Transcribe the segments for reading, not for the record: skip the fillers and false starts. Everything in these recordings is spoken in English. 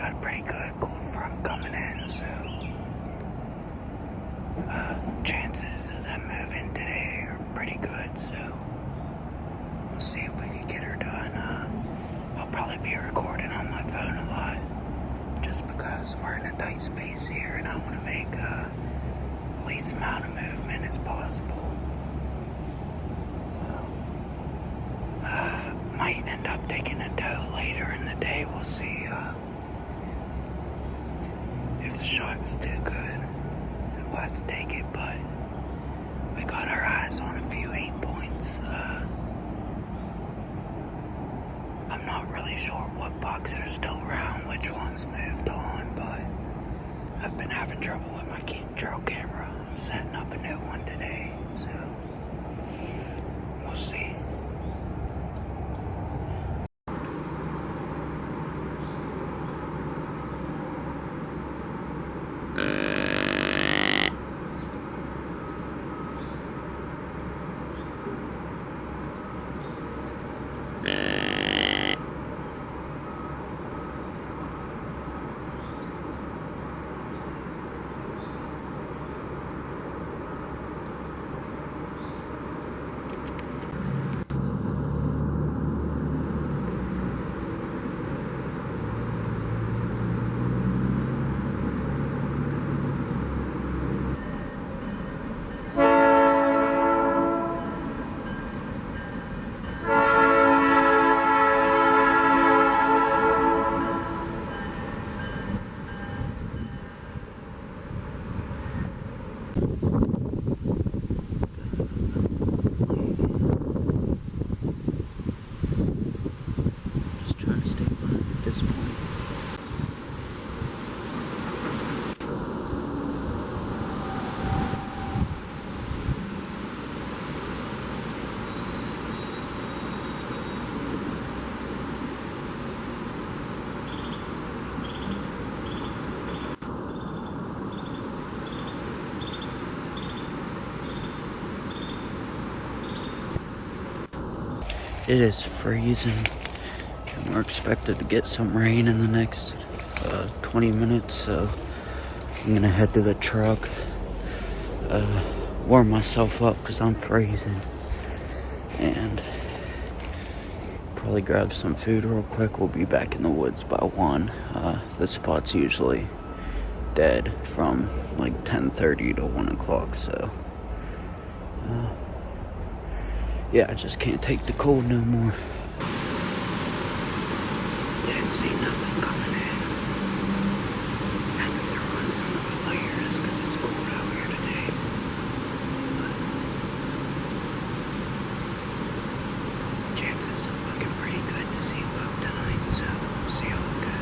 got a pretty good cold front coming in, so chances of them moving today are pretty good, so we'll see if we can get her done. I'll probably be recording on my phone a lot, just because we're in a tight space here and I want to make the least amount of movement as possible. So, might end up taking a doe later in the day. We'll see if the shot's too good, and we'll have to take it, but we got our eyes on a few 8 points. I'm not really sure what bucks are still around, which ones moved on, but I've been having trouble with my trail camera. I'm setting up a new one today, so we'll see. It is freezing, and we're expected to get some rain in the next 20 minutes, so I'm gonna head to the truck, warm myself up because I'm freezing, and probably grab some food real quick. We'll be back in the woods by 1. The spot's usually dead from like 10:30 to 1 o'clock, so yeah, I just can't take the cold no more. Didn't see nothing coming in. Had to throw on some of the layers because it's cold out here today. But chances are looking pretty good to see buck tonight, so we'll see how it goes.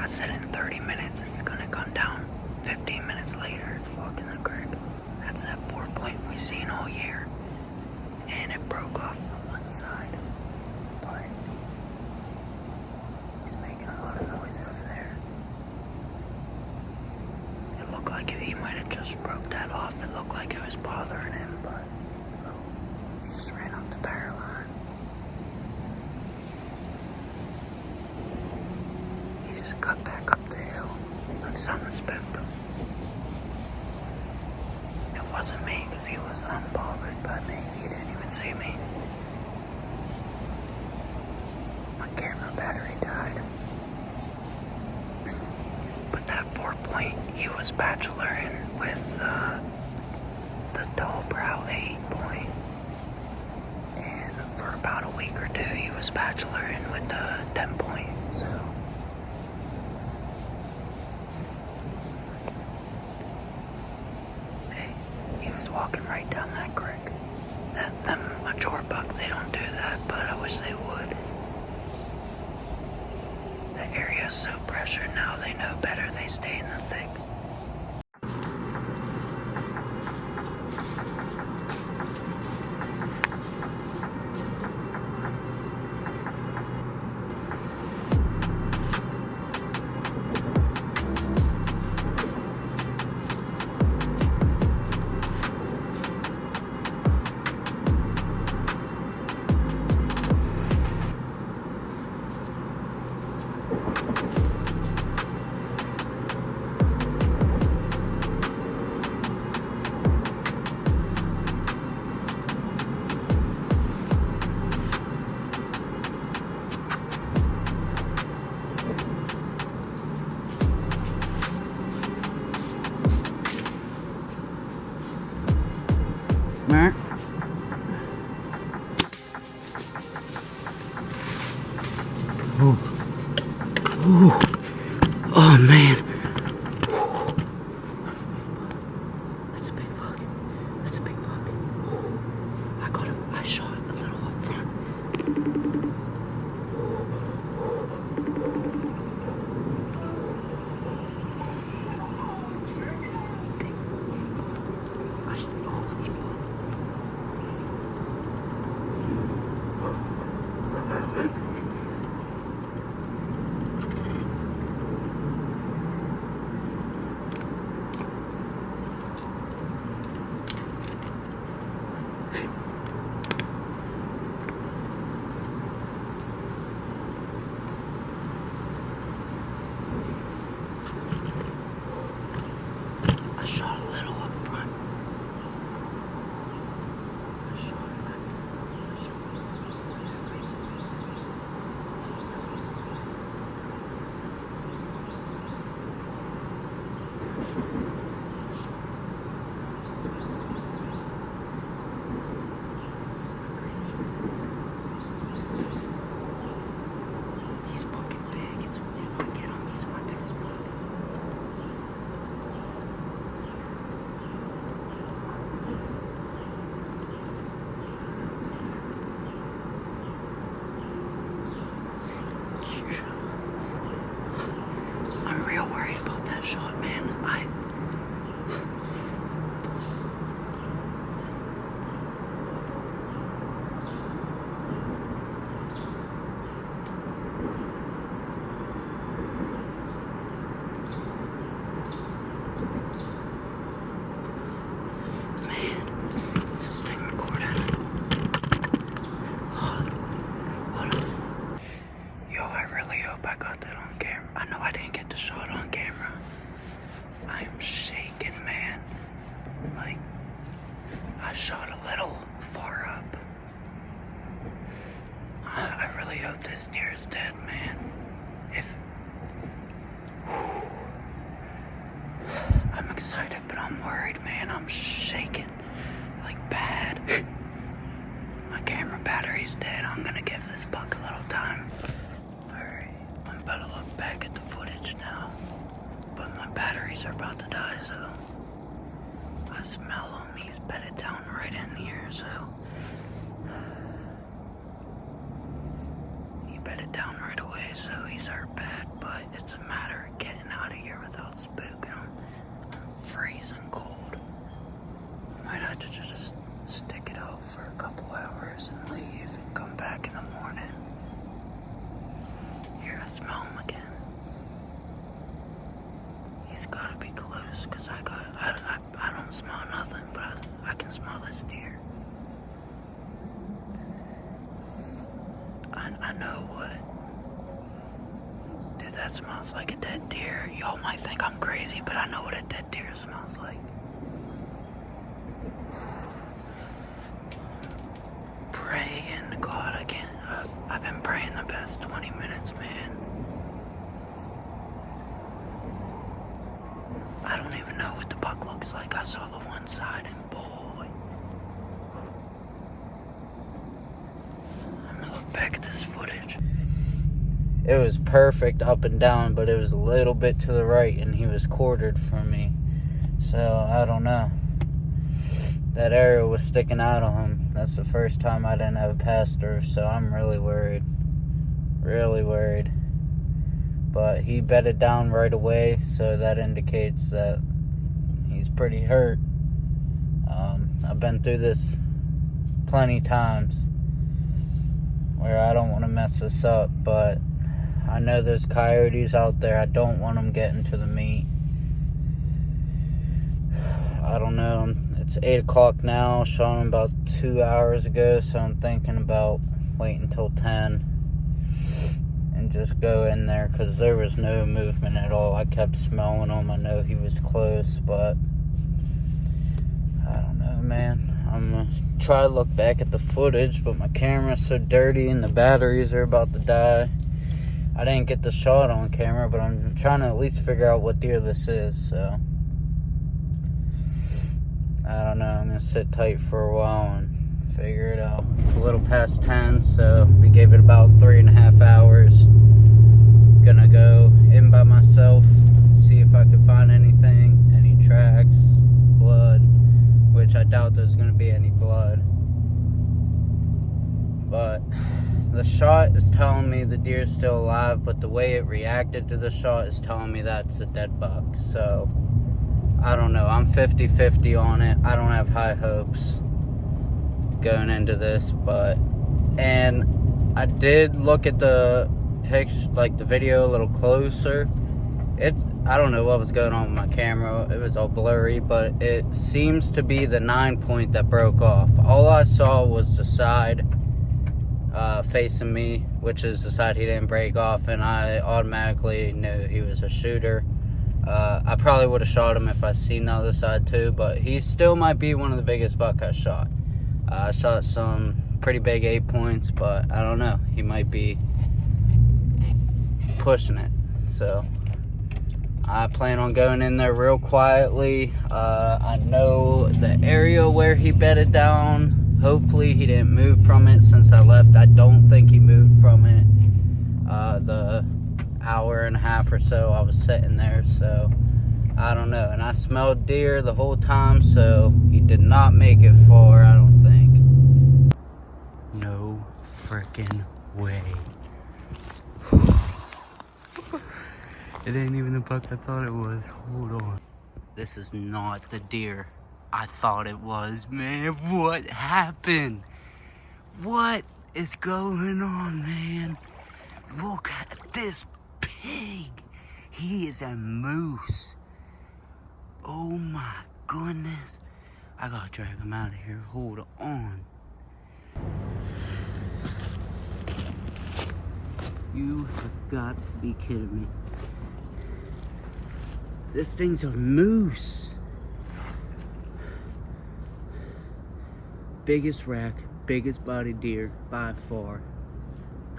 I said in 30 minutes it's gonna come down. 15 minutes later, it's walking the creek. That's that 4-point we've seen all year. And it broke off the one side. But he's making a lot of noise over there. It looked like he might have just broke that off. It looked like it was bothering him, but he just ran up the power line. He just cut back up the hill like something spooked him. It wasn't me because he was unbothered by me. He didn't even see me. My camera battery died. But that 4-point, he was bacheloring with the dull brow 8-point. And for about a week or two, he was bacheloring with the 10-point. So he was walking right down that creek. Them mature buck, they don't do that, but I wish they would. The area's so pressured now, they know better, they stay in the thick. Mark. Oh man. That's a big buck. That's a big buck. I shot a little up front. I shot a little up front. He's fucking big. If I get him, he's my biggest buck. I'm real worried about that shot, man. Is this thing recording? Hold on. Yo, I really hope I got that on camera. I know I didn't get the shot on camera. I'm shaking, man. Like, I shot a little far up. I really hope this deer is dead, man. I'm excited, but I'm worried, man. I'm shaking like bad. My camera battery's dead. I'm gonna give this buck a little time. Alright, I'm about to look back at the footage now. But my batteries are about to die, so I smell him. He's bedded down right in here, so he bedded down right away, so he's hurt bad, but it's a matter spooking them. I'm freezing cold. Might have to just stick it out for a couple hours and leave and come back in the morning. Here, I smell him again. He's gotta be close, cause I don't smell nothing, but I can smell this deer. I know what. Dude, that smells like a dead deer. Y'all might think I'm crazy, but I know what a dead deer smells like. Praying to God, I've been praying the past 20 minutes, man. I don't even know what the buck looks like. I saw the one side and boy. I'm gonna look back at this footage. It was perfect up and down, but it was a little bit to the right and he was quartered from me. So, I don't know. That arrow was sticking out of him. That's the first time I didn't have a pastor, so I'm really worried. Really worried. But he bedded down right away, so that indicates that he's pretty hurt. I've been through this plenty times where I don't want to mess this up, but I know there's coyotes out there. I don't want them getting to the meat. I don't know. It's 8 o'clock now. Shot him about 2 hours ago, so I'm thinking about waiting until 10 and just go in there, because there was no movement at all. I kept smelling him. I know he was close, but I don't know, man. I'm gonna try to look back at the footage, but my camera's so dirty and the batteries are about to die. I didn't get the shot on camera, but I'm trying to at least figure out what deer this is, so I don't know. I'm gonna sit tight for a while and figure it out. It's a little past 10, so we gave it about 3.5 hours. Gonna go in by myself, see if I can find anything, any tracks, blood, which I doubt there's gonna be any blood. But the shot is telling me the deer's still alive, but the way it reacted to the shot is telling me that's a dead buck. So I don't know. I'm 50-50 on it. I don't have high hopes going into this, and I did look at the picture, like the video, a little closer. I don't know what was going on with my camera. It was all blurry, but it seems to be the 9-point that broke off. All I saw was the side facing me, which is the side he didn't break off, and I automatically knew he was a shooter. I probably would have shot him if I seen the other side too, but he still might be one of the biggest buck I shot. I shot some pretty big 8 points, but I don't know. He might be pushing it. So I plan on going in there real quietly. I know the area where he bedded down. Hopefully he didn't move from it since I left. I don't think he moved from it. The hour and a half or so I was sitting there, so I don't know. And I smelled deer the whole time, so he did not make it far, I don't think. No freaking way. It ain't even the buck I thought it was. Hold on. This is not the deer I thought it was, man. What happened? What is going on, man? Look at this pig. He is a moose. Oh my goodness. I gotta drag him out of here. Hold on. You have got to be kidding me. This thing's a moose. Biggest rack, biggest body deer by far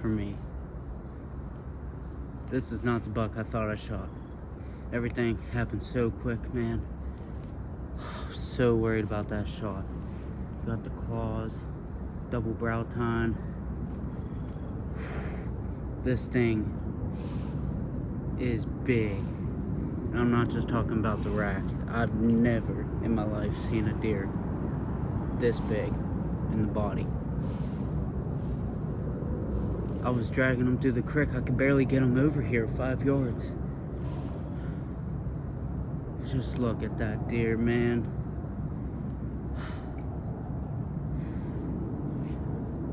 for me. This is not the buck I thought I shot. Everything happened so quick, man. I was so worried about that shot. Got the claws, double brow tine. This thing is big. And I'm not just talking about the rack. I've never in my life seen a deer this big in the body. I was dragging him through the creek. I could barely get him over here 5 yards. Just look at that deer, man.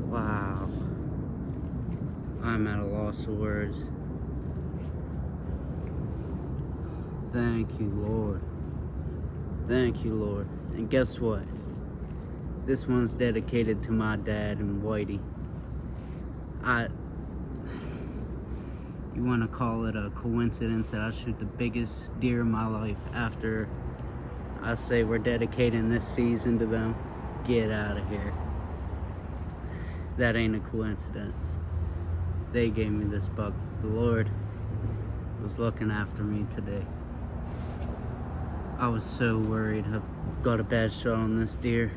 Wow. I'm at a loss of words. Thank you, Lord. Thank you, Lord. And guess what? This one's dedicated to my dad and Whitey. You want to call it a coincidence that I shoot the biggest deer in my life after I say we're dedicating this season to them? Get out of here. That ain't a coincidence. They gave me this buck. The Lord was looking after me today. I was so worried. I got a bad shot on this deer.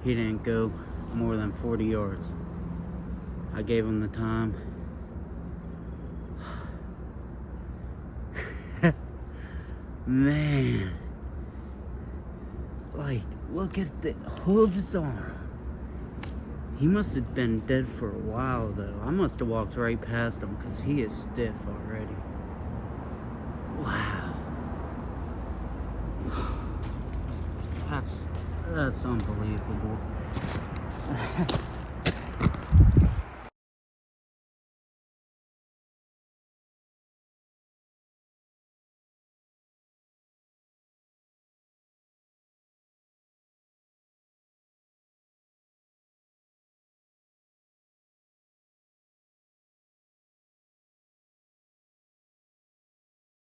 He didn't go more than 40 yards. I gave him the time. Man, like, look at the hooves on him. He must have been dead for a while, though. I must have walked right past him because he is stiff already. Wow. That's unbelievable.